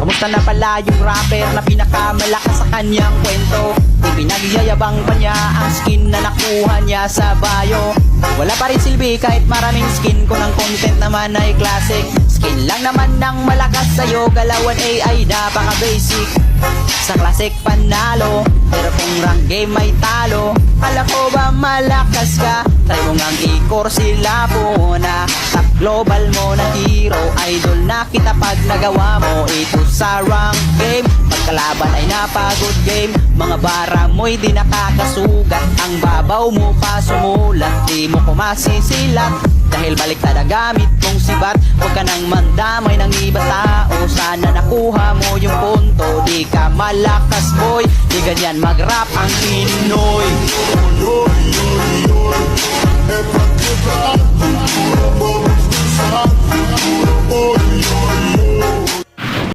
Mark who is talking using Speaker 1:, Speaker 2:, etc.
Speaker 1: Kumusta na pala yung rapper na pinakamalakas sa kanyang kwento? Ipinagyayabang pa niya ang skin na nakuha niya sa bio. Wala pa rin silbi kahit maraming skin, kung ang content naman ay classic. Skin lang naman ng malakas sa'yo, galawan AI napaka basic. Sa classic panalo, pero kung rank game may talo. Kala ko ba malakas ka? Try mo ngang i-core sila po na top global mo na hero. Idol na kita pag nagawa mo ito sa rank game. Pagkalaban ay napagod game, mga bara mo'y di nakakasugat. Ang babaw mo pa sumulat, di mo kumasisilat dahil baliktad ang gamit mong sibat. Huwag ka nang mandamay ng iba tao, sana nakuha mo yung punto. Di ka malakas boy, di ganyan mag-rap ang Pinoy.
Speaker 2: Oh,